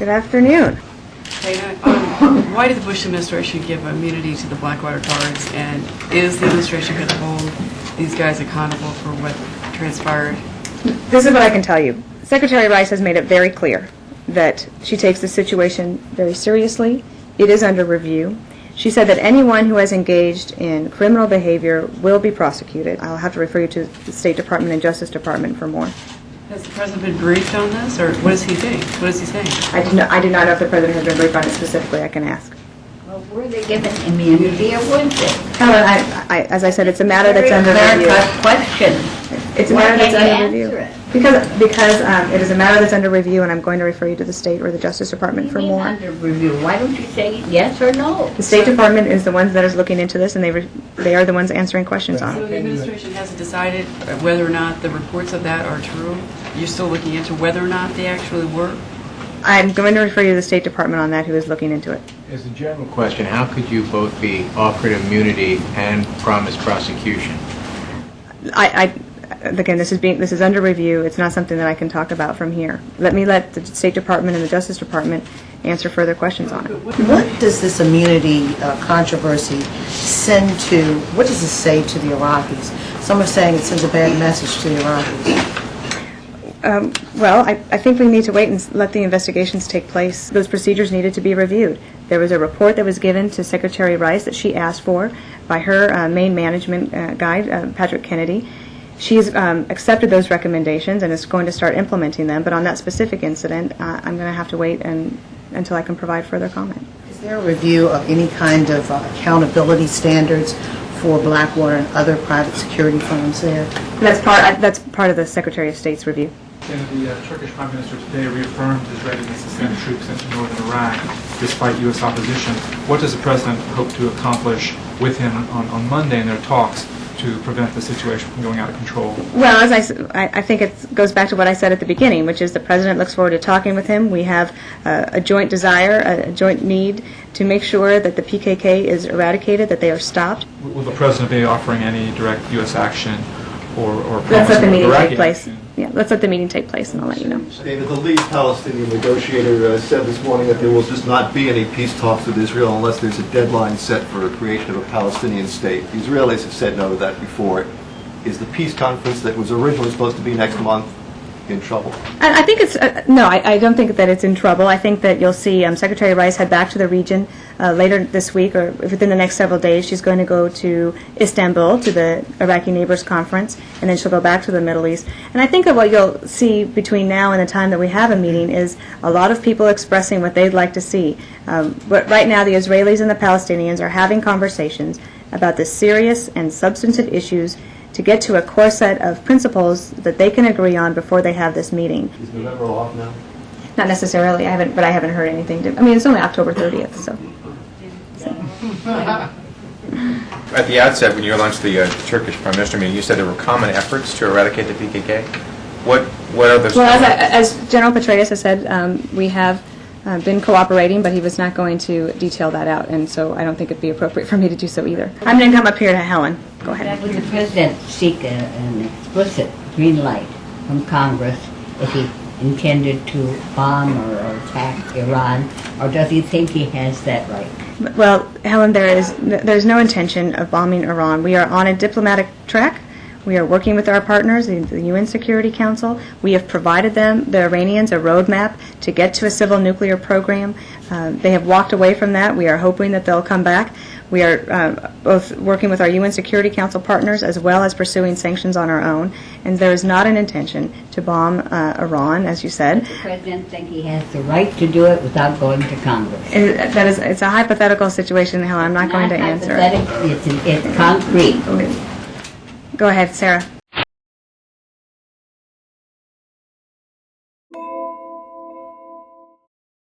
Good afternoon. Why did the Bush administration give immunity to the Blackwater guards, and is the administration going to hold these guys accountable for what transpired? This is what I can tell you. Secretary Rice has made it very clear that she takes the situation very seriously. It is under review. She said that anyone who has engaged in criminal behavior will be prosecuted. I'll have to refer you to the State Department and Justice Department for more. Has the president been briefed on this, or what does he think? What is he saying? I do not know if the president has been briefed on it specifically. I can ask. Well, were they given immunity or weren't they? Helen, as I said, it's a matter that's under review. Question. It's a matter that's under review. Because it is a matter that's under review, and I'm going to refer you to the State or the Justice Department for more. Under review. Why don't you say yes or no? The State Department is the ones that is looking into this, and they are the ones answering questions on So it. the administration hasn't decided whether or not the reports of that are true? You're still looking into whether or not they actually were? I'm going to refer you to the State Department on that, who is looking into it. As a general question, how could you both be offered immunity and promise prosecution? Again, this is under review. It's not something that I can talk about from here. Let the State Department and the Justice Department answer further questions on it. What does this immunity controversy send to, what does it say to the Iraqis? Some are saying it sends a bad message to the Iraqis. Well, I think we need to wait and let the investigations take place. Those procedures needed to be reviewed. There was a report that was given to Secretary Rice that she asked for by her main management guy, Patrick Kennedy. She's accepted those recommendations and is going to start implementing them, but on that specific incident, I'm going to have to wait until I can provide further comment. Is there a review of any kind of accountability standards for Blackwater and other private security firms there? That's part of the Secretary of State's review. And the Turkish Prime Minister today reaffirmed his readiness to send troops into northern Iraq despite U.S. opposition. What does the President hope to accomplish with him on Monday in their talks to prevent the situation from going out of control? Well, I think it goes back to what I said at the beginning, which is the President looks forward to talking with him. We have a joint desire, a joint need to make sure that the PKK is eradicated, that they are stopped. Will the President be offering any direct U.S. action or Let's let the promising meeting Iraqi take place. action? Yeah, let's let the meeting take place, and I'll let you know. David, the lead Palestinian negotiator said this morning that there will just not be any peace talks with Israel unless there's a deadline set for a creation of a Palestinian state. The Israelis have said no to that before. Is the peace conference that was originally supposed to be next month in trouble? I think it's no. I don't think that it's in trouble. I think that you'll see Secretary Rice head back to the region later this week or within the next several days. She's going to go to Istanbul to the Iraqi Neighbors Conference, and then she'll go back to the Middle East. And I think that what you'll see between now and the time that we have a meeting is a lot of people expressing what they'd like to see. But right now, the Israelis and the Palestinians are having conversations about the serious and substantive issues to get to a core set of principles that they can agree on before they have this meeting. Is November off now? Not necessarily. I haven't heard anything. It's only October 30th, so. At the outset, when you launched the Turkish Prime Minister meeting, you said there were common efforts to eradicate the PKK. What are those? Well, as General Petraeus has said, we have been cooperating, but he was not going to detail that out, and so I don't think it'd be appropriate for me to do so either. I'm going to come up here to Helen. Go ahead. Would the President seek an explicit green light from Congress if he intended to bomb or attack Iran, or does he think he has that right? Well, Helen, there's no intention of bombing Iran. We are on a diplomatic track. We are working with our partners, the UN Security Council. We have provided them, the Iranians, a roadmap to get to a civil nuclear program. They have walked away from that. We are hoping that they'll come back. We are both working with our UN Security Council partners as well as pursuing sanctions on our own. And there is not an intention to bomb Iran, as you said. Does the President think he has the right to do it without going to Congress? It's a hypothetical situation, Helen. I'm not going to answer it. It's concrete. Go ahead, Sarah.